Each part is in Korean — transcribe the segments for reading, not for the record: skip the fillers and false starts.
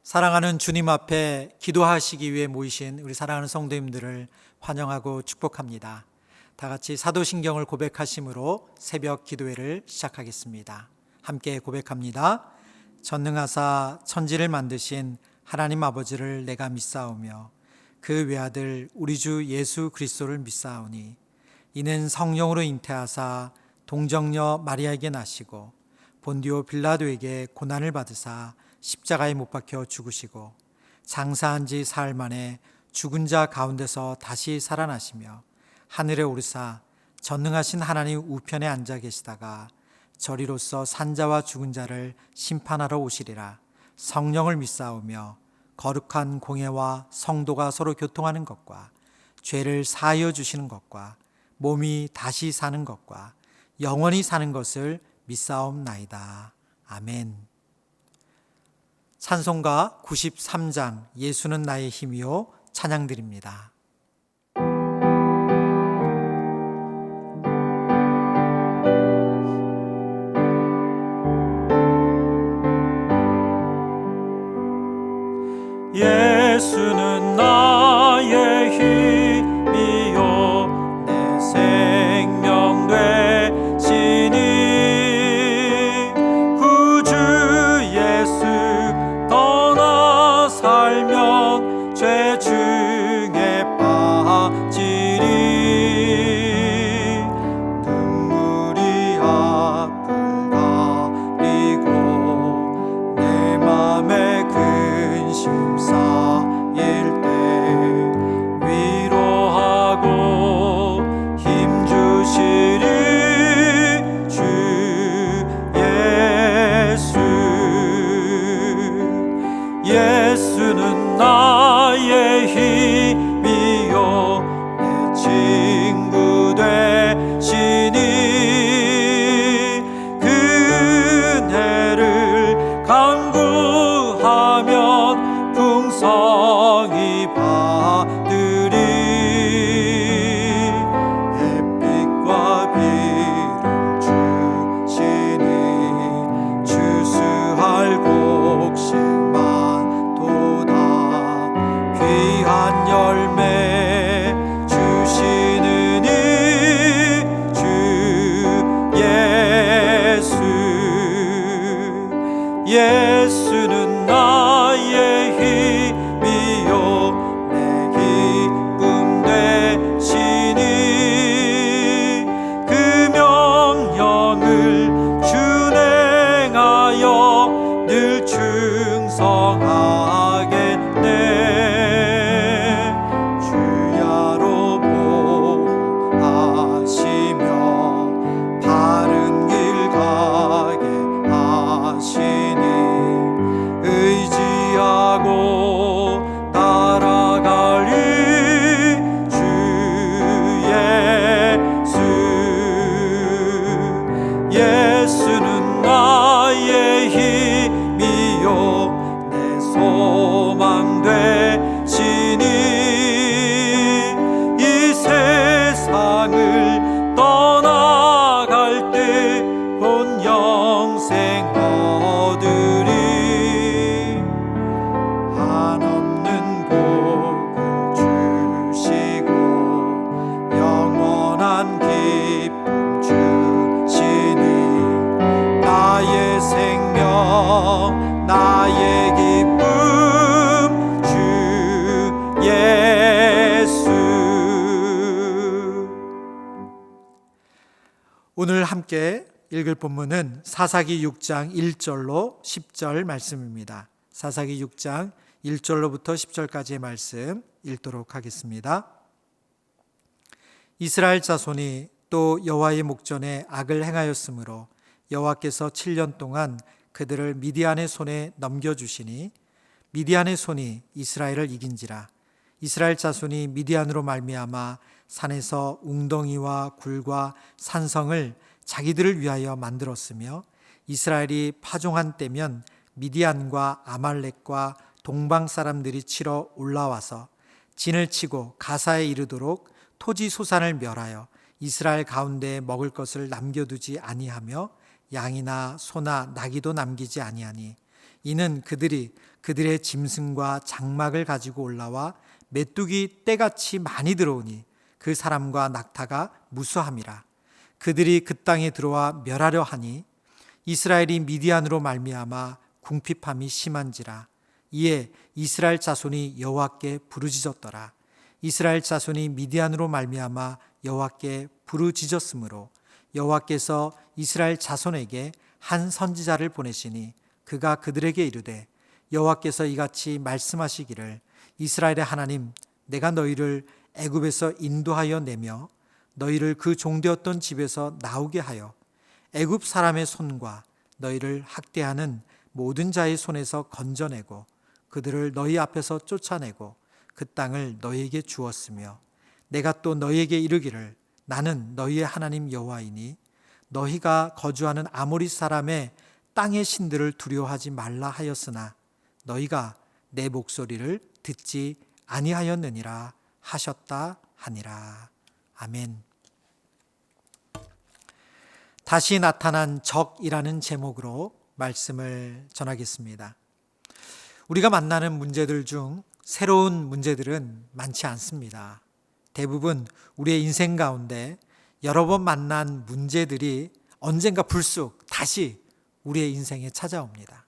사랑하는 주님 앞에 기도하시기 위해 모이신 우리 사랑하는 성도님들을 환영하고 축복합니다. 다 같이 사도신경을 고백하심으로 새벽 기도회를 시작하겠습니다. 함께 고백합니다. 전능하사 천지를 만드신 하나님 아버지를 내가 믿사오며 그 외아들 우리 주 예수 그리스도를 믿사오니 이는 성령으로 잉태하사 동정녀 마리아에게 나시고 본디오 빌라도에게 고난을 받으사 십자가에 못 박혀 죽으시고 장사한 지 사흘 만에 죽은 자 가운데서 다시 살아나시며 하늘에 오르사 전능하신 하나님 우편에 앉아 계시다가 저리로서 산자와 죽은 자를 심판하러 오시리라. 성령을 믿사오며 거룩한 공예와 성도가 서로 교통하는 것과 죄를 사하여 주시는 것과 몸이 다시 사는 것과 영원히 사는 것을 믿사옵나이다. 아멘. 찬송가 93장 예수는 나의 힘이요 찬양드립니다. 예수는 나의 힘이요 내 생명 되시니 구주 예수 떠나 살면 죄 중에 빠지리 눈물이 앞을 가리고 내 맘에 근심 쌓일 때 위로하고 힘 주시리 주 예수. 예수는 나의 힘이요 내 친구 되시니 그 은혜를 간구하면 풍성히 받으리. 햇빛과 비를 주시니 추수할 곡식만 도다 귀한 열매 주시는 이 주 예수. 예수는 나의 힘이요 내 기쁨 되시니 그 명령을 준행하여 늘 충성하겠네. 주야로 보호하시며 바른 길 가게 하시니 의지하고 따라가리 주 예수. 예수는 나의 힘이요 내 소망 되시니 이 세상을 떠나갈 때 본 영생 얻으리. 한없는 복을 주시고 영원한 기쁨 주시니 나의 생명 나의 기쁨 주 예수. 오늘 함께 읽을 본문은 사사기 6장 1절로 10절 말씀입니다. 사사기 6장 1절로부터 10절까지의 말씀 읽도록 하겠습니다. 이스라엘 자손이 또 여호와의 목전에 악을 행하였으므로 여호와께서 7년 동안 그들을 미디안의 손에 넘겨주시니 미디안의 손이 이스라엘을 이긴지라. 이스라엘 자손이 미디안으로 말미암아 산에서 웅덩이와 굴과 산성을 자기들을 위하여 만들었으며 이스라엘이 파종한 때면 미디안과 아말렉과 동방 사람들이 치러 올라와서 진을 치고 가사에 이르도록 토지 소산을 멸하여 이스라엘 가운데 먹을 것을 남겨두지 아니하며 양이나 소나 나귀도 남기지 아니하니 이는 그들이 그들의 짐승과 장막을 가지고 올라와 메뚜기 떼같이 많이 들어오니 그 사람과 낙타가 무수함이라. 그들이 그 땅에 들어와 멸하려 하니 이스라엘이 미디안으로 말미암아 궁핍함이 심한지라. 이에 이스라엘 자손이 여호와께 부르짖었더라. 이스라엘 자손이 미디안으로 말미암아 여호와께 부르짖었으므로 여호와께서 이스라엘 자손에게 한 선지자를 보내시니 그가 그들에게 이르되 여호와께서 이같이 말씀하시기를 이스라엘의 하나님 내가 너희를 애굽에서 인도하여 내며 너희를 그 종되었던 집에서 나오게 하여 애굽 사람의 손과 너희를 학대하는 모든 자의 손에서 건져내고 그들을 너희 앞에서 쫓아내고 그 땅을 너희에게 주었으며 내가 또 너희에게 이르기를 나는 너희의 하나님 여호와이니 너희가 거주하는 아모리 사람의 땅의 신들을 두려워하지 말라 하였으나 너희가 내 목소리를 듣지 아니하였느니라 하셨다 하니라. 아멘. 다시 나타난 적이라는 제목으로 말씀을 전하겠습니다. 우리가 만나는 문제들 중 새로운 문제들은 많지 않습니다. 대부분 우리의 인생 가운데 여러 번 만난 문제들이 언젠가 불쑥 다시 우리의 인생에 찾아옵니다.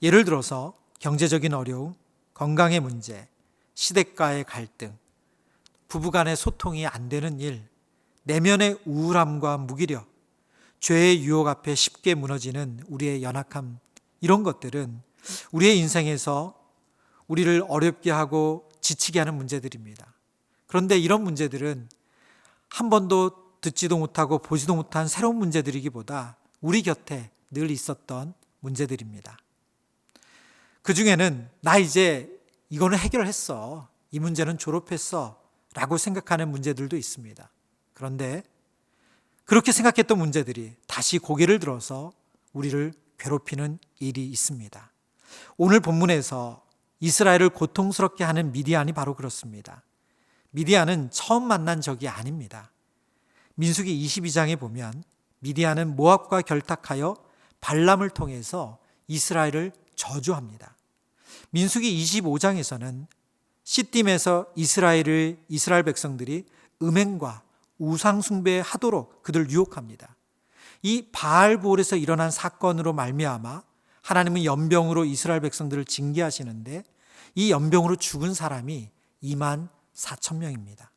예를 들어서 경제적인 어려움, 건강의 문제, 시댁과의 갈등, 부부간의 소통이 안 되는 일, 내면의 우울함과 무기력, 죄의 유혹 앞에 쉽게 무너지는 우리의 연약함, 이런 것들은 우리의 인생에서 우리를 어렵게 하고 지치게 하는 문제들입니다. 그런데 이런 문제들은 한 번도 듣지도 못하고 보지도 못한 새로운 문제들이기보다 우리 곁에 늘 있었던 문제들입니다. 그 중에는 나 이제 이거는 해결했어, 이 문제는 졸업했어 라고 생각하는 문제들도 있습니다. 그런데 그렇게 생각했던 문제들이 다시 고개를 들어서 우리를 괴롭히는 일이 있습니다. 오늘 본문에서 이스라엘을 고통스럽게 하는 미디안이 바로 그렇습니다. 미디안은 처음 만난 적이 아닙니다. 민수기 22장에 보면 미디안은 모압과 결탁하여 발람을 통해서 이스라엘을 저주합니다. 민수기 25장에서는 시딤에서 이스라엘 백성들이 음행과 우상 숭배하도록 그들 유혹합니다. 이 바알볼에서 일어난 사건으로 말미암아 하나님은 연병으로 이스라엘 백성들을 징계하시는데 이 연병으로 죽은 사람이 24,000명입니다.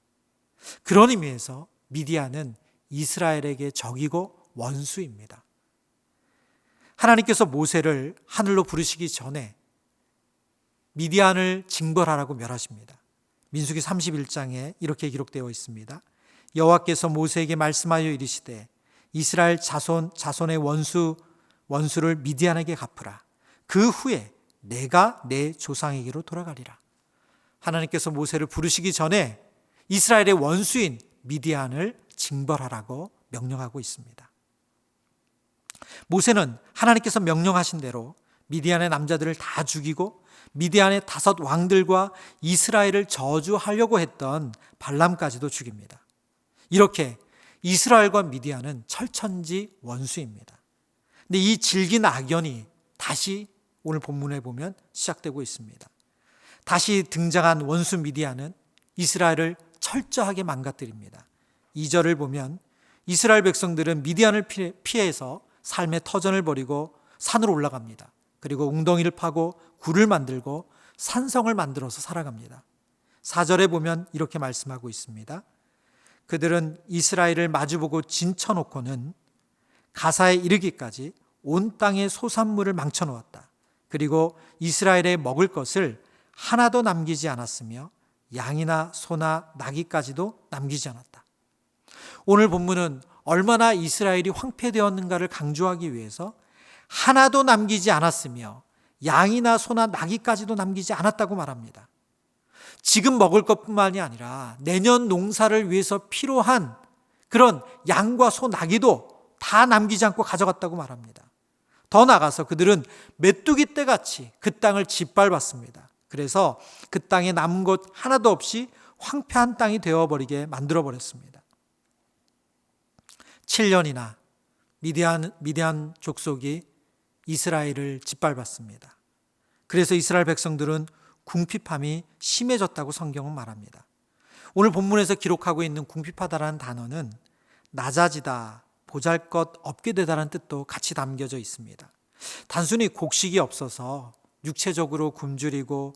그런 의미에서 미디안은 이스라엘에게 적이고 원수입니다. 하나님께서 모세를 하늘로 부르시기 전에 미디안을 징벌하라고 멸하십니다. 민수기 31장에 이렇게 기록되어 있습니다. 여호와께서 모세에게 말씀하여 이르시되 이스라엘 자손의 원수를 미디안에게 갚으라. 그 후에 내가 내 조상에게로 돌아가리라. 하나님께서 모세를 부르시기 전에 이스라엘의 원수인 미디안을 징벌하라고 명령하고 있습니다. 모세는 하나님께서 명령하신 대로 미디안의 남자들을 다 죽이고 미디안의 5 왕들과 이스라엘을 저주하려고 했던 발람까지도 죽입니다. 이렇게 이스라엘과 미디안은 철천지 원수입니다. 근데 이 질긴 악연이 다시 오늘 본문에 보면 시작되고 있습니다. 다시 등장한 원수 미디안은 이스라엘을 철저하게 망가뜨립니다. 2절을 보면 이스라엘 백성들은 미디안을 피해서 삶의 터전을 벌이고 산으로 올라갑니다. 그리고 웅덩이를 파고 굴을 만들고 산성을 만들어서 살아갑니다. 4절에 보면 이렇게 말씀하고 있습니다. 그들은 이스라엘을 마주보고 진쳐놓고는 가사에 이르기까지 온 땅의 소산물을 망쳐놓았다. 그리고 이스라엘의 먹을 것을 하나도 남기지 않았으며 양이나 소나 나귀까지도 남기지 않았다. 오늘 본문은 얼마나 이스라엘이 황폐되었는가를 강조하기 위해서 하나도 남기지 않았으며 양이나 소나 나귀까지도 남기지 않았다고 말합니다. 지금 먹을 것뿐만이 아니라 내년 농사를 위해서 필요한 그런 양과 소, 나귀도 다 남기지 않고 가져갔다고 말합니다. 더 나아가서 그들은 메뚜기 떼같이 그 땅을 짓밟았습니다. 그래서 그 땅에 남은 것 하나도 없이 황폐한 땅이 되어버리게 만들어버렸습니다. 7년이나 미디안 족속이 이스라엘을 짓밟았습니다. 그래서 이스라엘 백성들은 궁핍함이 심해졌다고 성경은 말합니다. 오늘 본문에서 기록하고 있는 궁핍하다라는 단어는 낮아지다, 보잘것없게 되다라는 뜻도 같이 담겨져 있습니다. 단순히 곡식이 없어서 육체적으로 굶주리고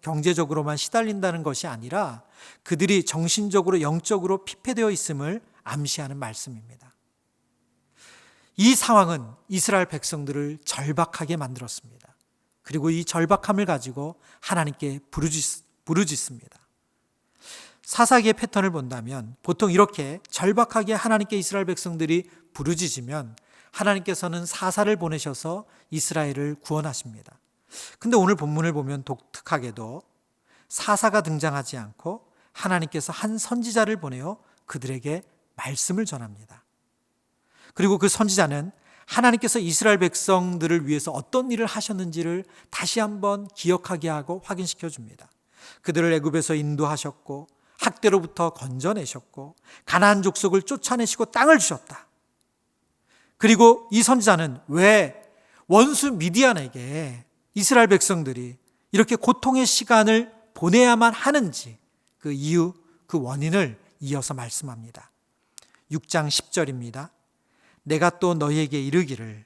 경제적으로만 시달린다는 것이 아니라 그들이 정신적으로 영적으로 피폐되어 있음을 암시하는 말씀입니다. 이 상황은 이스라엘 백성들을 절박하게 만들었습니다. 그리고 이 절박함을 가지고 하나님께 부르짖습니다. 사사기의 패턴을 본다면 보통 이렇게 절박하게 하나님께 이스라엘 백성들이 부르짖으면 하나님께서는 사사를 보내셔서 이스라엘을 구원하십니다. 근데 오늘 본문을 보면 독특하게도 사사가 등장하지 않고 하나님께서 한 선지자를 보내어 그들에게 말씀을 전합니다. 그리고 그 선지자는 하나님께서 이스라엘 백성들을 위해서 어떤 일을 하셨는지를 다시 한번 기억하게 하고 확인시켜 줍니다. 그들을 애굽에서 인도하셨고 학대로부터 건져내셨고 가나안 족속을 쫓아내시고 땅을 주셨다. 그리고 이 선지자는 왜 원수 미디안에게 이스라엘 백성들이 이렇게 고통의 시간을 보내야만 하는지 그 이유, 그 원인을 이어서 말씀합니다. 6장 10절입니다. 내가 또 너희에게 이르기를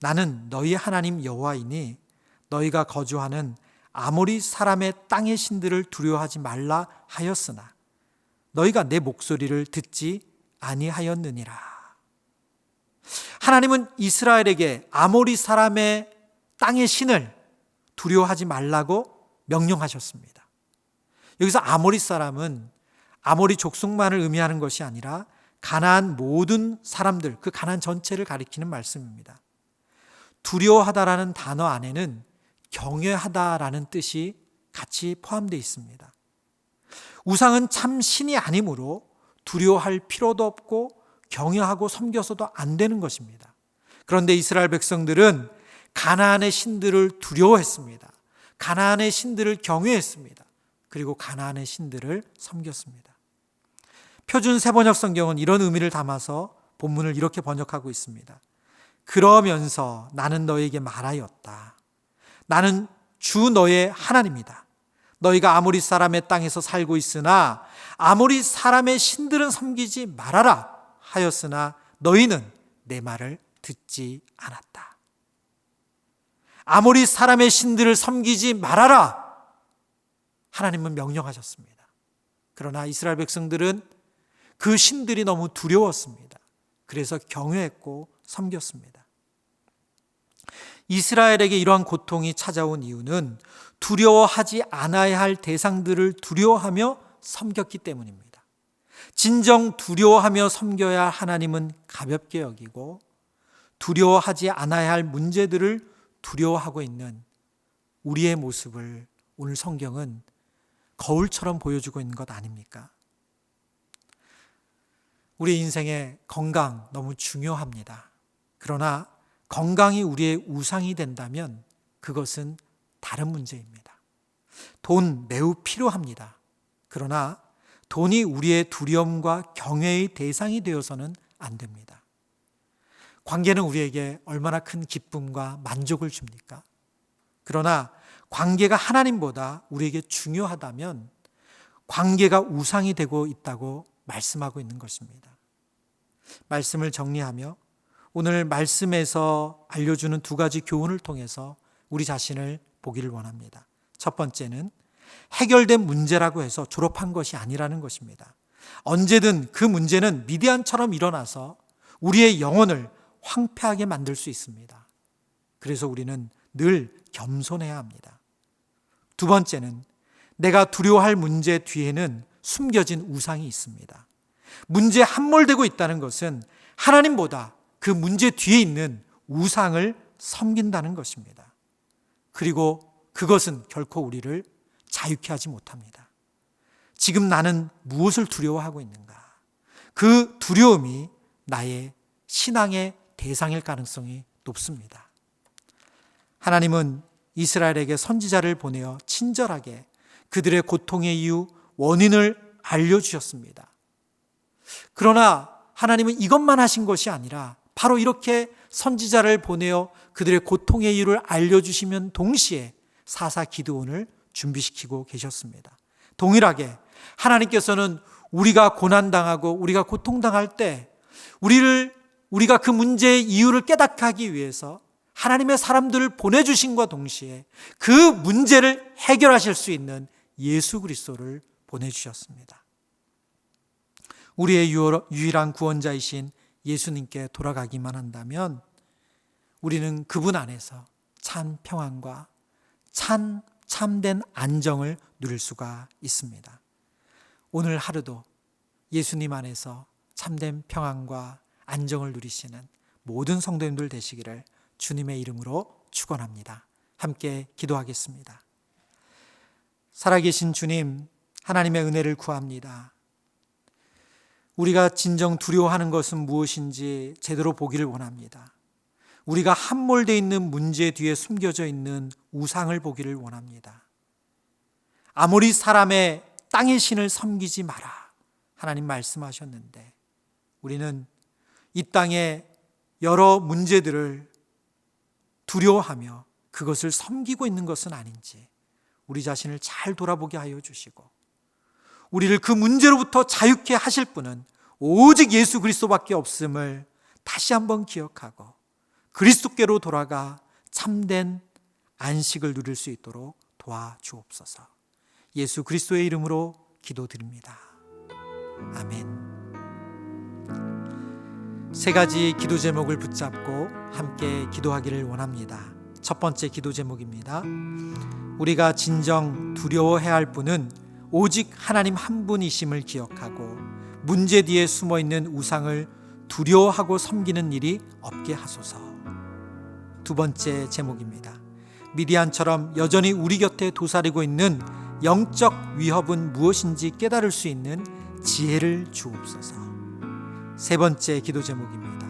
나는 너희 하나님 여호와이니 너희가 거주하는 아모리 사람의 땅의 신들을 두려워하지 말라 하였으나 너희가 내 목소리를 듣지 아니하였느니라. 하나님은 이스라엘에게 아모리 사람의 땅의 신을 두려워하지 말라고 명령하셨습니다. 여기서 아모리 사람은 아모리 족속만을 의미하는 것이 아니라 가나안 모든 사람들, 그 가나안 전체를 가리키는 말씀입니다. 두려워하다라는 단어 안에는 경외하다라는 뜻이 같이 포함되어 있습니다. 우상은 참 신이 아니므로 두려워할 필요도 없고 경외하고 섬겨서도 안 되는 것입니다. 그런데 이스라엘 백성들은 가나안의 신들을 두려워했습니다. 가나안의 신들을 경외했습니다. 그리고 가나안의 신들을 섬겼습니다. 표준 세번역 성경은 이런 의미를 담아서 본문을 이렇게 번역하고 있습니다. 그러면서 나는 너에게 말하였다. 나는 주 너의 하나님이다. 너희가 아모리 사람의 땅에서 살고 있으나 아모리 사람의 신들은 섬기지 말아라 하였으나 너희는 내 말을 듣지 않았다. 아모리 사람의 신들을 섬기지 말아라. 하나님은 명령하셨습니다. 그러나 이스라엘 백성들은 그 신들이 너무 두려웠습니다. 그래서 경외했고 섬겼습니다. 이스라엘에게 이러한 고통이 찾아온 이유는 두려워하지 않아야 할 대상들을 두려워하며 섬겼기 때문입니다. 진정 두려워하며 섬겨야 할 하나님은 가볍게 여기고 두려워하지 않아야 할 문제들을 두려워하고 있는 우리의 모습을 오늘 성경은 거울처럼 보여주고 있는 것 아닙니까? 우리 인생의 건강 너무 중요합니다. 그러나 건강이 우리의 우상이 된다면 그것은 다른 문제입니다. 돈 매우 필요합니다. 그러나 돈이 우리의 두려움과 경외의 대상이 되어서는 안 됩니다. 관계는 우리에게 얼마나 큰 기쁨과 만족을 줍니까? 그러나 관계가 하나님보다 우리에게 중요하다면 관계가 우상이 되고 있다고 말씀하고 있는 것입니다. 말씀을 정리하며 오늘 말씀에서 알려주는 두 가지 교훈을 통해서 우리 자신을 보기를 원합니다. 첫 번째는 해결된 문제라고 해서 졸업한 것이 아니라는 것입니다. 언제든 그 문제는 미디안처럼 일어나서 우리의 영혼을 황폐하게 만들 수 있습니다. 그래서 우리는 늘 겸손해야 합니다. 두 번째는 내가 두려워할 문제 뒤에는 숨겨진 우상이 있습니다. 문제에 함몰되고 있다는 것은 하나님보다 그 문제 뒤에 있는 우상을 섬긴다는 것입니다. 그리고 그것은 결코 우리를 자유케 하지 못합니다. 지금 나는 무엇을 두려워하고 있는가? 그 두려움이 나의 신앙의 대상일 가능성이 높습니다. 하나님은 이스라엘에게 선지자를 보내어 친절하게 그들의 고통의 이유, 원인을 알려주셨습니다. 그러나 하나님은 이것만 하신 것이 아니라 바로 이렇게 선지자를 보내어 그들의 고통의 이유를 알려주시면 동시에 사사 기드온을 준비시키고 계셨습니다. 동일하게 하나님께서는 우리가 고난당하고 우리가 고통당할 때 우리가 그 문제의 이유를 깨닫게 하기 위해서 하나님의 사람들을 보내주신과 동시에 그 문제를 해결하실 수 있는 예수 그리스도를 보내주셨습니다. 우리의 유일한 구원자이신 예수님께 돌아가기만 한다면 우리는 그분 안에서 참 평안과 참된 안정을 누릴 수가 있습니다. 오늘 하루도 예수님 안에서 참된 평안과 안정을 누리시는 모든 성도님들 되시기를 주님의 이름으로 축원합니다. 함께 기도하겠습니다. 살아계신 주님, 하나님의 은혜를 구합니다. 우리가 진정 두려워하는 것은 무엇인지 제대로 보기를 원합니다. 우리가 함몰되어 있는 문제 뒤에 숨겨져 있는 우상을 보기를 원합니다. 아무리 사람의 땅의 신을 섬기지 마라, 하나님 말씀하셨는데 우리는 이 땅의 여러 문제들을 두려워하며 그것을 섬기고 있는 것은 아닌지 우리 자신을 잘 돌아보게 하여 주시고, 우리를 그 문제로부터 자유케 하실 분은 오직 예수 그리스도밖에 없음을 다시 한번 기억하고 그리스도께로 돌아가 참된 안식을 누릴 수 있도록 도와주옵소서. 예수 그리스도의 이름으로 기도드립니다. 아멘. 세 가지 기도 제목을 붙잡고 함께 기도하기를 원합니다. 첫 번째 기도 제목입니다. 우리가 진정 두려워해야 할 분은 오직 하나님 한 분이심을 기억하고 문제 뒤에 숨어있는 우상을 두려워하고 섬기는 일이 없게 하소서. 두 번째 제목입니다. 미디안처럼 여전히 우리 곁에 도사리고 있는 영적 위협은 무엇인지 깨달을 수 있는 지혜를 주옵소서. 세 번째 기도 제목입니다.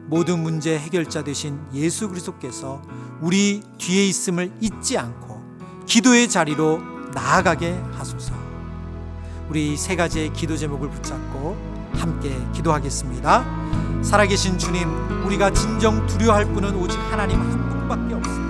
모든 문제 해결자 되신 예수 그리스도께서 우리 뒤에 있음을 잊지 않고 기도의 자리로 나아가게 하소서. 우리 세 가지의 기도 제목을 붙잡고 함께 기도하겠습니다. 살아계신 주님, 우리가 진정 두려워할 분은 오직 하나님 한 분밖에 없습니다.